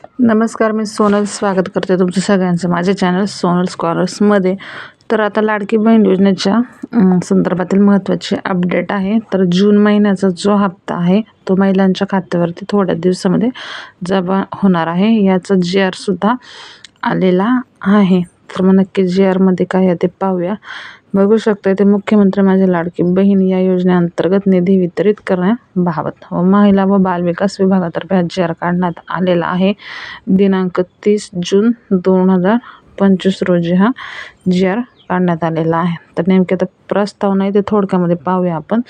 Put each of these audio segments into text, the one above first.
नमस्कार, मी सोनल स्वागत करते तुमचं सगळ्यांचं माझ्या चॅनल सोनल स्कॉलर्समध्ये. तर आता लाडकी बहीण योजनेच्या संदर्भातील महत्त्वाचे अपडेट आहे. तर जून महिन्याचा जो हप्ता आहे तो महिलांच्या खात्यावरती थोड्या दिवसामध्ये जमा होणार आहे. याचा GR सुद्धा आलेला आहे. तर मग नक्की GRमध्ये काय आहे ते पाहूया. बघू शकता ते मुख्यमंत्री माझी लाडकी बहीण या योजनेअंतर्गत निधी वितरित करण्याबाबत व महिला व बालविकास विभागातर्फे GR काढण्यात आलेला आहे. दिनांक 30 जून 2025 रोजी हा GR काढण्यात आलेला आहे. तर नेमके आता प्रस्तावना आहे ते थोडक्यामध्ये पाहूया आपण.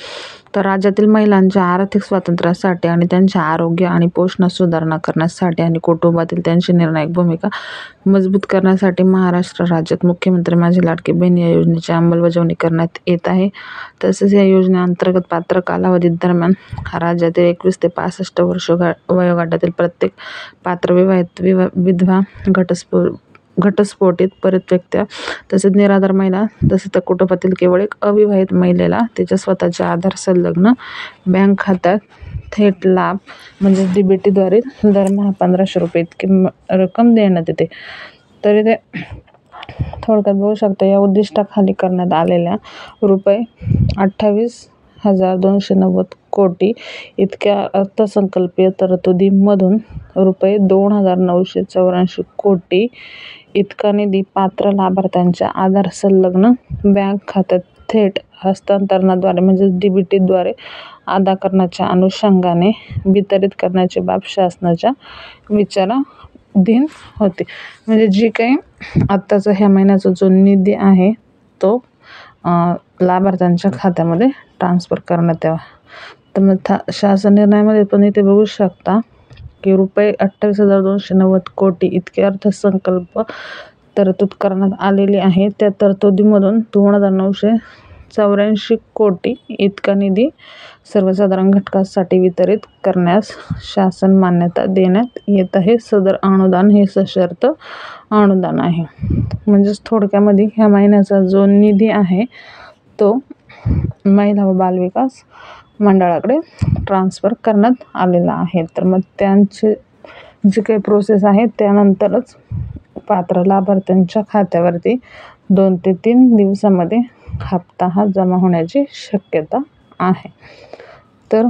तर राज्यातील महिलांच्या आर्थिक स्वातंत्र्यासाठी आणि त्यांच्या आरोग्य आणि पोषणात सुधारणा करण्यासाठी आणि कुटुंबातील त्यांची निर्णायक भूमिका मजबूत करण्यासाठी महाराष्ट्र राज्यात मुख्यमंत्री माझी लाडकी बहीण या योजनेची अंमलबजावणी करण्यात येत आहे. तसेच या योजनेअंतर्गत पात्र कालावधी दरम्यान राज्यातील 21 ते 65 वर्ष वयोगटातील प्रत्येक पात्र विवाहित विधवा घटस्फोटित परित्यक्त्या तसेच निराधार महिला तसेच त्या कुटुंबातील केवळ एक अविवाहित महिलेला तिच्या स्वतःच्या आधार संलग्न बँक खात्यात थेट लाभ म्हणजे DBTद्वारे दरमहा 1500 रुपये इतकी रक्कम देण्यात येते. तरी ते थोडक्यात बघू शकता या उद्दिष्टाखाली करण्यात आलेल्या रुपये 28,290 कोटी इतक्या अर्थसंकल्पीय तरतुदीमधून रुपये 2,984 कोटी इतका निधी पात्र लाभार्थ्यांच्या आधार संलग्न बँक खात्यात थेट हस्तांतरणाद्वारे म्हणजे DBTद्वारे अदा करण्याच्या अनुषंगाने वितरित करण्याची बाब शासनाच्या विचाराधीन होती. म्हणजे जी काही आत्ताचा ह्या महिन्याचा जो निधी आहे तो लाभार्थ्यांच्या खात्यामध्ये ट्रान्सफर करण्यात यावा. तर मग शासन निर्णयामध्ये पण इथे बघू शकता की रुपये 28,290 कोटी इतके अर्थसंकल्प तरतूद करण्यात आलेली आहे. त्या तरतुदीमधून 2,984 कोटी इतका निधी सर्वसाधारण घटकासाठी वितरित करण्यास शासन मान्यता देण्यात येत आहे. सदर अनुदान हे सशर्त अनुदान आहे. म्हणजेच थोडक्यामध्ये ह्या महिन्याचा जो निधी आहे तो महिला व बालविकास मंडळाकडे ट्रान्सफर करण्यात आलेला आहे. तर मग त्यांचे जी काही प्रोसेस आहे त्यानंतरच पात्र लाभार्थ्यांच्या खात्यावरती 2 ते 3 दिवसामध्ये हप्ता हा जमा होण्याची शक्यता आहे. तर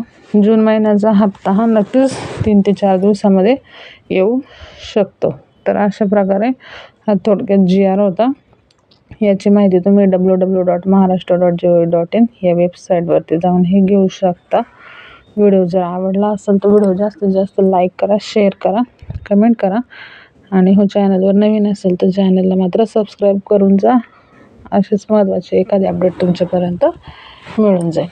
जून महिन्याचा हप्ता हा नक्कीच 3 ते 4 दिवसामध्ये येऊ शकतो. तर अशा प्रकारे हा थोडक्यात GR होता. याची माहिती तुम्ही www.maharashtra.gov.in या वेबसाईटवरती जाऊन हे घेऊ शकता. व्हिडिओ जर आवडला असेल तर व्हिडिओ जास्तीत जास्त लाईक करा, शेअर करा, कमेंट करा आणि चॅनलवर नवीन असेल तर चॅनलला मात्र सबस्क्राईब करून जा. असेच महत्त्वाचे एखादे अपडेट तुमच्यापर्यंत मिळून जाईल.